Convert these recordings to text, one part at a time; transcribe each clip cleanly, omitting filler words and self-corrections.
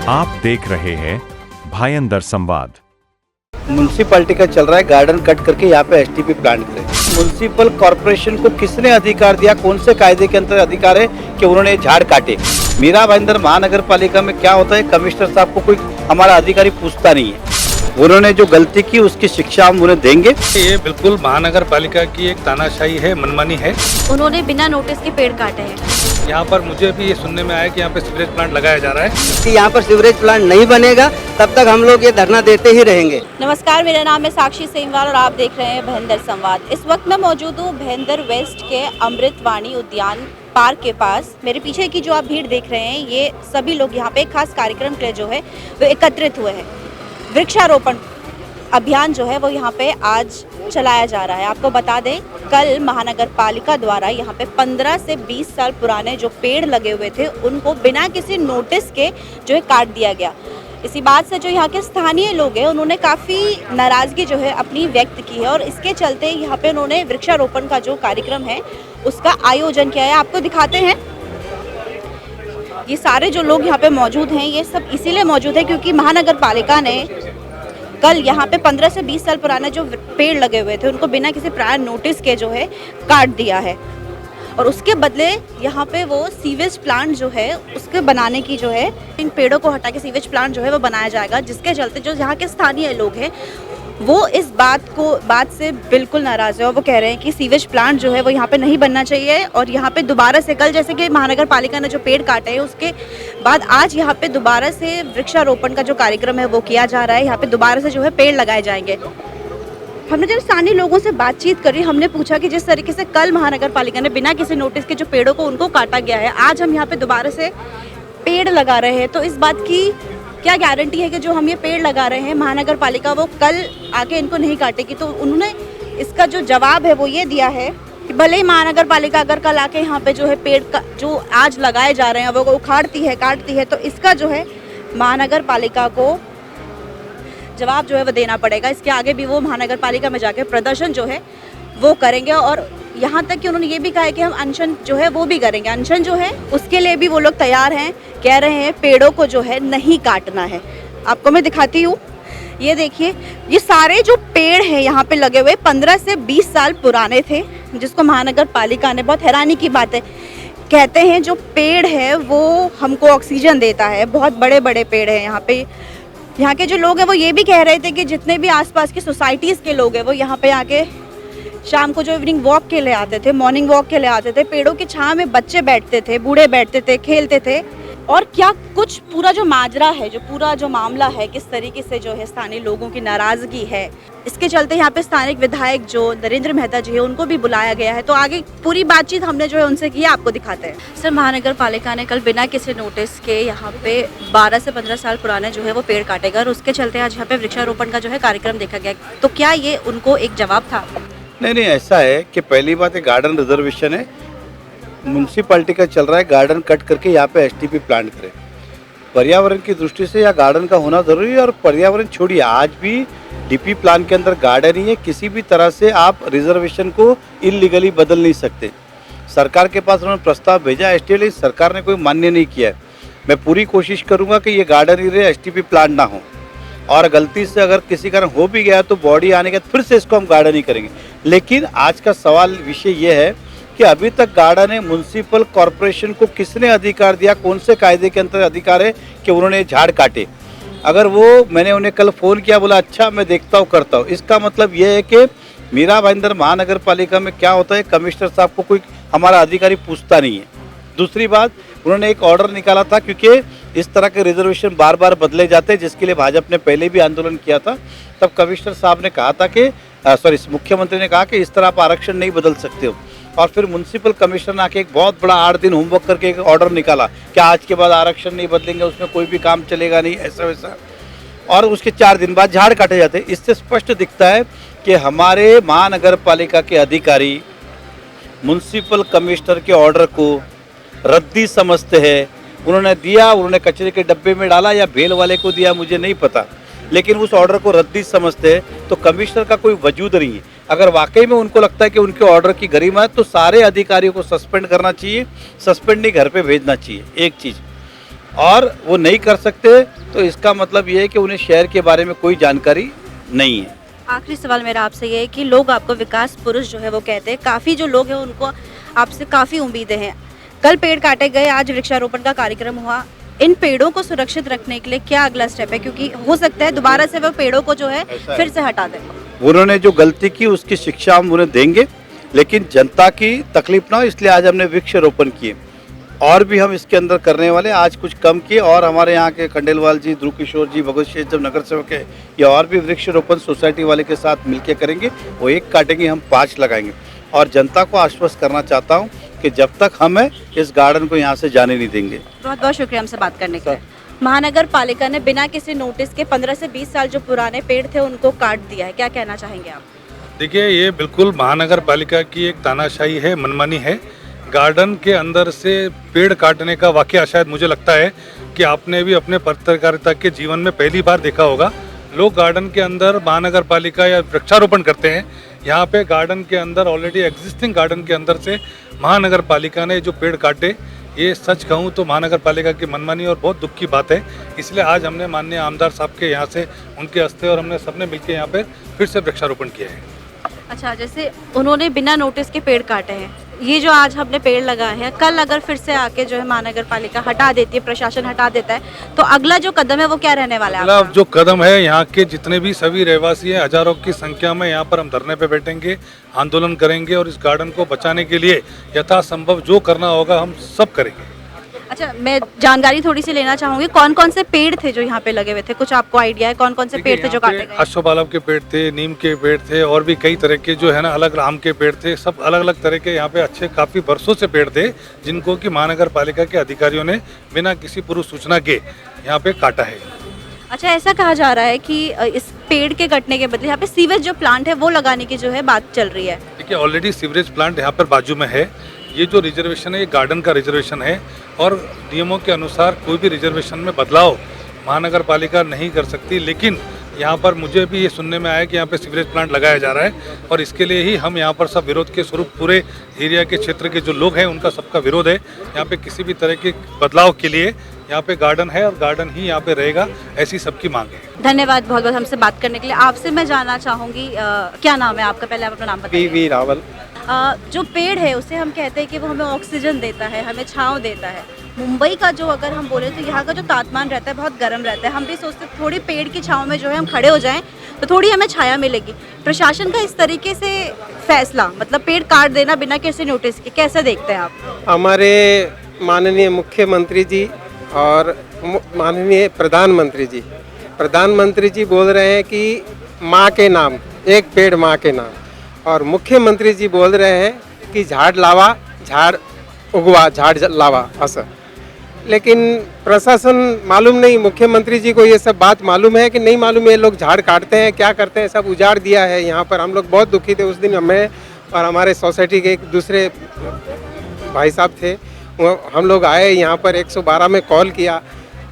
आप देख रहे हैं भायंदर संवाद। म्युनिसिपैलिटी का चल रहा है गार्डन कट करके यहाँ पे एसटीपी प्लांट करें। म्युनिसिपल कॉर्पोरेशन को किसने अधिकार दिया, कौन से कायदे के अंतर्गत अधिकार है कि उन्होंने झाड़ काटे? मीरा भाईंदर महानगर पालिका में क्या होता है, कमिश्नर साहब को कोई हमारा अधिकारी पूछता नहीं है। उन्होंने जो गलती की उसकी शिक्षा हम उन्हें देंगे। ये बिल्कुल महानगर पालिका की एक तानाशाही है, मनमानी है। उन्होंने बिना नोटिस के पेड़ काटे हैं। यहाँ पर मुझे भी ये सुनने में आया कि यहाँ पे सीवरेज प्लांट लगाया जा रहा है। कि यहाँ पर सीवरेज प्लांट नहीं बनेगा तब तक हम लोग ये धरना देते ही रहेंगे। नमस्कार, मेरा नाम है साक्षी सेमवाल और आप देख रहे हैं भायंदर संवाद। इस वक्त मैं मौजूद हूँ भायंदर वेस्ट के अमृतवाणी उद्यान पार्क के पास। मेरे पीछे की जो आप भीड़ देख रहे हैं, ये सभी लोग यहाँ पे एक खास कार्यक्रम के लिए जो है वो एकत्रित हुए हैं। वृक्षारोपण अभियान जो है वो यहाँ पे आज चलाया जा रहा है। आपको बता दें, कल महानगर पालिका द्वारा यहाँ पे 15 से 20 साल पुराने जो पेड़ लगे हुए थे उनको बिना किसी नोटिस के जो है काट दिया गया। इसी बात से जो यहाँ के स्थानीय लोग हैं उन्होंने काफ़ी नाराज़गी जो है अपनी व्यक्त की है और इसके चलते यहाँ पे उन्होंने वृक्षारोपण का जो कार्यक्रम है उसका आयोजन किया है। आपको दिखाते हैं, ये सारे जो लोग यहाँ पे मौजूद हैं ये सब इसीलिए मौजूद है क्योंकि महानगर पालिका ने कल यहाँ पे 15 से 20 साल पुराने जो पेड़ लगे हुए थे उनको बिना किसी प्रायर नोटिस के जो है काट दिया है और उसके बदले यहाँ पे वो सीवेज प्लांट जो है उसके बनाने की जो है, इन पेड़ों को हटा के सीवेज प्लांट जो है वो बनाया जाएगा, जिसके चलते जो यहाँ के स्थानीय लोग हैं वो इस बात से बिल्कुल नाराज़ है और वो कह रहे हैं कि सीवेज प्लांट जो है वो यहाँ पे नहीं बनना चाहिए और यहाँ पे दोबारा से कल जैसे कि महानगर पालिका ने जो पेड़ काटे हैं उसके बाद आज यहाँ पे दोबारा से वृक्षारोपण का जो कार्यक्रम है वो किया जा रहा है। यहाँ पे दोबारा से जो है पेड़ लगाए जाएंगे। हमने जब स्थानीय लोगों से बातचीत करी, हमने पूछा कि जिस तरीके से कल महानगर पालिका ने बिना किसी नोटिस के जो पेड़ों को उनको काटा गया है, आज हम यहाँ पे दोबारा से पेड़ लगा रहे हैं, तो इस बात की क्या गारंटी है कि जो हम ये पेड़ लगा रहे हैं महानगर पालिका वो कल आके इनको नहीं काटेगी? तो उन्होंने इसका जो जवाब है वो ये दिया है कि भले ही महानगर पालिका अगर कल आके यहाँ पे जो है पेड़ का जो आज लगाए जा रहे हैं वो उखाड़ती है, काटती है, तो इसका जो है महानगर पालिका को जवाब जो है वो देना पड़ेगा। इसके आगे भी वो महानगर पालिका में जाके प्रदर्शन जो है वो करेंगे और यहाँ तक कि उन्होंने ये भी कहा है कि हम अनशन जो है वो भी करेंगे। अनशन जो है उसके लिए भी वो लोग तैयार हैं, कह रहे हैं पेड़ों को जो है नहीं काटना है। आपको मैं दिखाती हूँ, ये देखिए, ये सारे जो पेड़ हैं यहाँ पे लगे हुए 15 से 20 साल पुराने थे, जिसको महानगर पालिका ने, बहुत हैरानी की बात है, कहते हैं जो पेड़ है वो हमको ऑक्सीजन देता है। बहुत बड़े बड़े पेड़ हैं यहाँ पे। यहाँ के जो लोग हैं वो ये भी कह रहे थे कि जितने भी आसपास की सोसाइटीज़ के लोग हैं वो यहाँ पे आके शाम को जो इवनिंग वॉक के लिए आते थे, मॉर्निंग वॉक के लिए आते थे, पेड़ों की छांव में बच्चे बैठते थे, बूढ़े बैठते थे, खेलते थे। और क्या कुछ पूरा जो माजरा है, जो पूरा जो मामला है, किस तरीके से जो है स्थानीय लोगों की नाराज़गी है, इसके चलते यहाँ पे स्थानिक विधायक जो नरेंद्र मेहता जी है उनको भी बुलाया गया है। तो आगे पूरी बातचीत हमने जो है उनसे की, आपको दिखाते हैं। सर, महानगर पालिका ने कल बिना किसी नोटिस के यहाँ पे 12 से 15 साल पुराने जो है वो पेड़ काटेगा और उसके चलते आज यहाँ पे वृक्षारोपण का जो है कार्यक्रम देखा गया, तो क्या ये उनको एक जवाब था? नहीं, ऐसा है कि पहली बात है गार्डन रिजर्वेशन है, म्युनिसिपैलिटी का चल रहा है गार्डन कट करके यहाँ पे एसटीपी प्लांट करें। पर्यावरण की दृष्टि से यह गार्डन का होना जरूरी है और पर्यावरण छोड़िए, आज भी डीपी प्लान के अंदर गार्डन ही है। किसी भी तरह से आप रिजर्वेशन को इलीगली बदल नहीं सकते। सरकार के पास उन्होंने प्रस्ताव भेजा एसटीपी, सरकार ने कोई मान्य नहीं किया है। मैं पूरी कोशिश करूँगा कि ये गार्डन ही रहे, एसटीपी प्लांट ना हो, और गलती से अगर किसी कारण हो भी गया तो बॉडी आने के बाद फिर से इसको हम गार्डन ही करेंगे। लेकिन आज का सवाल विषय ये है कि अभी तक गार्डन है, म्युनिसिपल कॉर्पोरेशन को किसने अधिकार दिया, कौन से कायदे के अंतर्गत अधिकार है कि उन्होंने झाड़ काटे? अगर वो, मैंने उन्हें कल फ़ोन किया, बोला अच्छा मैं देखता हूँ, करता हूँ, इसका मतलब ये है कि मीरा भाईंदर महानगर पालिका में क्या होता है, कमिश्नर साहब को कोई हमारा अधिकारी पूछता नहीं है। दूसरी बात, उन्होंने एक ऑर्डर निकाला था क्योंकि इस तरह के रिजर्वेशन बार बार बदले जाते हैं, जिसके लिए भाजपा ने पहले भी आंदोलन किया था। तब कमिश्नर साहब ने कहा था कि मुख्यमंत्री ने कहा कि इस तरह आप आरक्षण नहीं बदल सकते हो, और फिर म्युनिसिपल कमिश्नर ने आके एक बहुत बड़ा 8 दिन होमवर्क करके एक ऑर्डर निकाला कि आज के बाद आरक्षण नहीं बदलेंगे, उसमें कोई भी काम चलेगा नहीं, ऐसा वैसा, और उसके 4 दिन बाद झाड़ काटे जाते। इससे स्पष्ट दिखता है कि हमारे महानगर पालिका के अधिकारी म्युनिसिपल कमिश्नर के ऑर्डर को रद्दी समझते हैं। उन्होंने दिया, उन्होंने कचरे के डब्बे में डाला या भेल वाले को दिया, मुझे नहीं पता, लेकिन उस ऑर्डर को रद्दी समझते हैं तो कमिश्नर का कोई वजूद नहीं है। अगर वाकई में उनको लगता है कि उनके ऑर्डर की गरिमा है तो सारे अधिकारियों को सस्पेंड करना चाहिए, सस्पेंड नहीं घर पे भेजना चाहिए। एक चीज़। और वो नहीं कर सकते तो इसका मतलब ये है कि उन्हें शहर के बारे में कोई जानकारी नहीं है। आखिरी सवाल मेरा आपसे ये है कि लोग आपको विकास पुरुष जो है वो कहते हैं, काफ़ी जो लोग हैं उनको आपसे काफ़ी उम्मीदें हैं। कल पेड़ काटे गए, आज वृक्षारोपण का कार्यक्रम हुआ। इन पेड़ों को सुरक्षित रखने के लिए क्या अगला स्टेप है, क्योंकि हो सकता है दोबारा से वो पेड़ों को जो है फिर से हटा दें। उन्होंने जो गलती की उसकी शिक्षा हम उन्हें देंगे, लेकिन जनता की तकलीफ ना हो इसलिए आज हमने वृक्षारोपण किए। और भी हम इसके अंदर करने वाले, आज कुछ कम किए और हमारे यहाँ के खंडेलवाल जी, ध्रुव किशोर जी, भगत शेष जब नगर सेवक है, या और भी वृक्षारोपण सोसाइटी वाले के साथ मिलकर करेंगे। वो 1 काटेंगे, हम 5 लगाएंगे। और जनता को आश्वस्त करना चाहता हूँ कि जब तक हम इस गार्डन को यहाँ से जाने नहीं देंगे। बहुत बहुत शुक्रिया हमसे बात करने के लिए। महानगर पालिका ने बिना किसी नोटिस के 15 से 20 साल जो पुराने पेड़ थे उनको काट दिया है, क्या कहना चाहेंगे आप? देखिए, ये बिल्कुल महानगर पालिका की एक तानाशाही है, मनमानी है। गार्डन के अंदर से पेड़ काटने का वाकया शायद मुझे लगता है कि आपने भी अपने पत्रकारिता के जीवन में पहली बार देखा होगा। लोग गार्डन के अंदर महानगर पालिका या वृक्षारोपण करते हैं। यहाँ पे गार्डन के अंदर ऑलरेडी एग्जिस्टिंग गार्डन के अंदर से महानगर पालिका ने जो पेड़ काटे, ये सच कहूँ तो महानगर पालिका की मनमानी और बहुत दुख की बात है। इसलिए आज हमने माननीय आमदार साहब के यहाँ से उनके हस्ते और हमने सबने मिलकर यहाँ पे फिर से वृक्षारोपण किया है। अच्छा, जैसे उन्होंने बिना नोटिस के पेड़ काटे हैं, ये जो आज हमने पेड़ लगाए हैं, कल अगर फिर से आके जो है महानगर पालिका हटा देती है, प्रशासन हटा देता है, तो अगला जो कदम है वो क्या रहने वाला है? अगला जो कदम है, यहाँ के जितने भी सभी रहवासी हैं, हजारों की संख्या में यहाँ पर हम धरने पे बैठेंगे, आंदोलन करेंगे और इस गार्डन को बचाने के लिए यथासंभव जो करना होगा हम सब करेंगे। अच्छा, मैं जानकारी थोड़ी सी लेना चाहूंगी, कौन कौन से पेड़ थे जो यहाँ पे लगे हुए थे? कुछ आपको आइडिया है कौन कौन से पेड़ थे जो काटे गए? अश्वपालव के पेड़ थे, नीम के पेड़ थे और भी कई तरह के जो है ना अलग आम के पेड़ थे। सब अलग अलग तरह के यहाँ पे अच्छे काफी वर्षों से पेड़ थे, जिनको कि महानगर पालिका के अधिकारियों ने बिना किसी पूर्व सूचना के यहाँ पे काटा है। अच्छा, ऐसा कहा जा रहा है कि इस पेड़ के कटने के बदले यहाँ पे सीवेज जो प्लांट है वो लगाने की जो है बात चल रही है। देखिए, ऑलरेडी सीवरेज प्लांट यहाँ पर बाजू में है। ये जो रिजर्वेशन है, ये गार्डन का रिजर्वेशन है और नियमों के अनुसार कोई भी रिजर्वेशन में बदलाव महानगर पालिका नहीं कर सकती। लेकिन यहाँ पर मुझे भी ये सुनने में आया कि यहाँ पे सीवरेज प्लांट लगाया जा रहा है और इसके लिए ही हम यहाँ पर सब विरोध के स्वरूप पूरे एरिया के क्षेत्र के जो लोग हैं उनका सबका विरोध है। यहाँ पे किसी भी तरह के बदलाव के लिए यहाँ पे गार्डन है और गार्डन ही यहाँ पे रहेगा, ऐसी सबकी मांग है। धन्यवाद बहुत बहुत हमसे बात करने के लिए। आपसे मैं जानना चाहूँगी, क्या नाम है आपका? पहले आप अपना नाम बताइए। पी.वी. रावल। जो पेड़ है उसे हम कहते हैं कि वो हमें ऑक्सीजन देता है, हमें छांव देता है। मुंबई का जो अगर हम बोले तो यहाँ का जो तापमान रहता है बहुत गर्म रहता है। हम भी सोचते थोड़ी पेड़ की छांव में जो है हम खड़े हो जाएं तो थोड़ी हमें छाया मिलेगी। प्रशासन का इस तरीके से फैसला, मतलब पेड़ काट देना बिना किसी नोटिस के, कैसे देखते हैं आप? हमारे माननीय मुख्यमंत्री जी और माननीय प्रधानमंत्री जी बोल रहे हैं कि माँ के नाम, एक पेड़ माँ के नाम, और मुख्यमंत्री जी बोल रहे हैं कि झाड़ लावा, झाड़ उगवा, झाड़ लावा असर। लेकिन प्रशासन मालूम नहीं, मुख्यमंत्री जी को ये सब बात मालूम है कि नहीं मालूम? ये लोग झाड़ काटते हैं, क्या करते हैं, सब उजाड़ दिया है यहाँ पर। हम लोग बहुत दुखी थे उस दिन, हमें और हमारे सोसाइटी के एक दूसरे भाई साहब थे, वो हम लोग आए यहाँ पर, 112 में कॉल किया।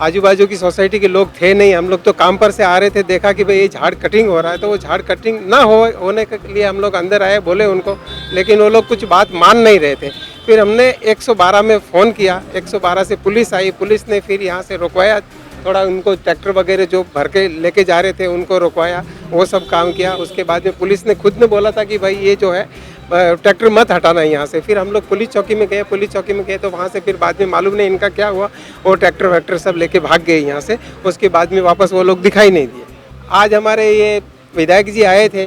आजू बाजू की सोसाइटी के लोग थे नहीं, हम लोग तो काम पर से आ रहे थे, देखा कि भाई ये झाड़ कटिंग हो रहा है, तो वो झाड़ कटिंग ना होने के लिए हम लोग अंदर आए, बोले उनको, लेकिन वो लोग कुछ बात मान नहीं रहे थे। फिर हमने 112 में फ़ोन किया, 112 से पुलिस आई, पुलिस ने फिर यहाँ से रुकवाया, थोड़ा उनको ट्रैक्टर वगैरह जो भर के लेके जा रहे थे उनको रुकवाया, वो सब काम किया। उसके बाद में पुलिस ने खुद ने बोला था कि भाई ये जो है ट्रैक्टर मत हटाना यहाँ से। फिर हम लोग पुलिस चौकी में गए, तो वहाँ से फिर बाद में मालूम नहीं इनका क्या हुआ, वो ट्रैक्टर वैक्टर सब लेके भाग गए यहाँ से। उसके बाद में वापस वो लोग दिखाई नहीं दिए। आज हमारे ये विधायक जी आए थे,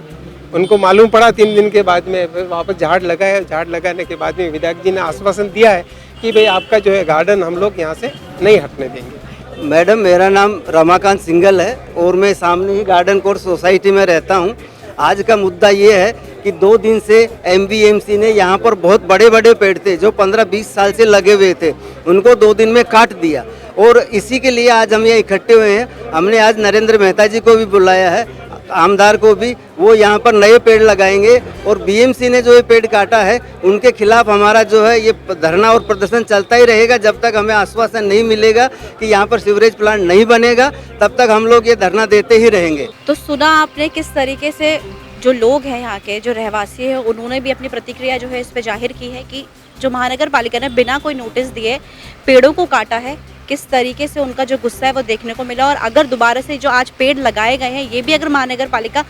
उनको मालूम पड़ा 3 दिन के बाद में, फिर वापस झाड़ लगाए। झाड़ लगाने के बाद में विधायक जी ने आश्वासन दिया है कि भाई आपका जो है गार्डन हम लोग यहाँ से नहीं हटने देंगे। मैडम, मेरा नाम रमाकांत सिंगल है और मैं सामने ही गार्डन कोर्ट सोसाइटी में रहता हूँ। आज का मुद्दा ये है कि 2 दिन से MVMC ने यहाँ पर बहुत बड़े बड़े पेड़ थे जो 15-20 साल से लगे हुए थे, उनको 2 दिन में काट दिया। और इसी के लिए आज हम यहाँ इकट्ठे हुए हैं। हमने आज नरेंद्र मेहता जी को भी बुलाया है, आमदार को भी, वो यहाँ पर नए पेड़ लगाएंगे। और BMC ने जो ये पेड़ काटा है उनके खिलाफ हमारा जो है ये धरना और प्रदर्शन चलता ही रहेगा जब तक हमें आश्वासन नहीं मिलेगा कि यहाँ पर सीवरेज प्लांट नहीं बनेगा, तब तक हम लोग ये धरना देते ही रहेंगे। तो सुना आपने किस तरीके से जो लोग हैं यहाँ के, जो रहवासी हैं, उन्होंने भी अपनी प्रतिक्रिया जो है इस पे जाहिर की है कि जो महानगर पालिका ने बिना कोई नोटिस दिए पेड़ों को काटा है, किस तरीके से उनका जो गुस्सा है वो देखने को मिला। और अगर दोबारा से जो आज पेड़ लगाए गए हैं ये भी अगर महानगर पालिका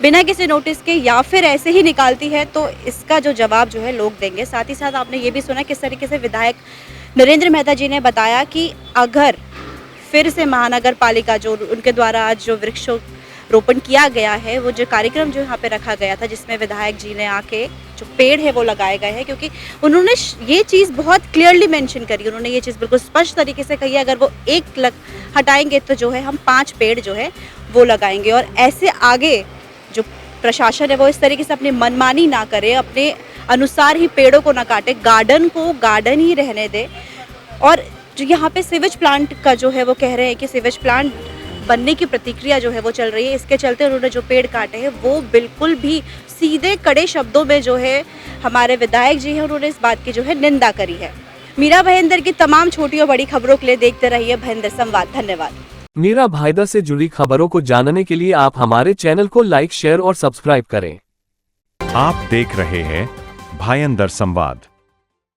बिना किसी नोटिस के या फिर ऐसे ही निकालती है तो इसका जो जवाब जो है लोग देंगे। साथ ही साथ आपने ये भी सुना किस तरीके से विधायक नरेंद्र मेहता जी ने बताया कि अगर फिर से महानगर पालिका जो उनके द्वारा आज जो वृक्षारोपण किया गया है, वो जो कार्यक्रम जो यहाँ पे रखा गया था जिसमें विधायक जी ने आके जो पेड़ है वो लगाए गए हैं, क्योंकि उन्होंने ये चीज़ बहुत क्लियरली मेंशन करी, उन्होंने ये चीज़ बिल्कुल स्पष्ट तरीके से कही है अगर वो एक हटाएंगे तो जो है हम 5 पेड़ जो है वो लगाएंगे। और ऐसे आगे जो प्रशासन है वो इस तरीके से अपनी मनमानी ना करे, अपने अनुसार ही पेड़ों को ना काटे, गार्डन को गार्डन ही रहने दे। और जो यहाँ पे सीवेज प्लांट का जो है वो कह रहे हैं कि सीवेज प्लांट बनने की प्रतिक्रिया जो है वो चल रही है, इसके चलते उन्होंने जो पेड़ काटे हैं वो बिल्कुल भी सीधे कड़े शब्दों में जो है हमारे विधायक जी हैं उन्होंने इस बात की जो है निंदा करी है। मीरा भाईंदर की तमाम छोटी और बड़ी खबरों के लिए देखते रहिए भाईंदर संवाद। धन्यवाद। मीरा भाईंदर से जुड़ी खबरों को जानने के लिए आप हमारे चैनल को लाइक, शेयर और सब्सक्राइब करें। आप देख रहे हैं भाईंदर संवाद।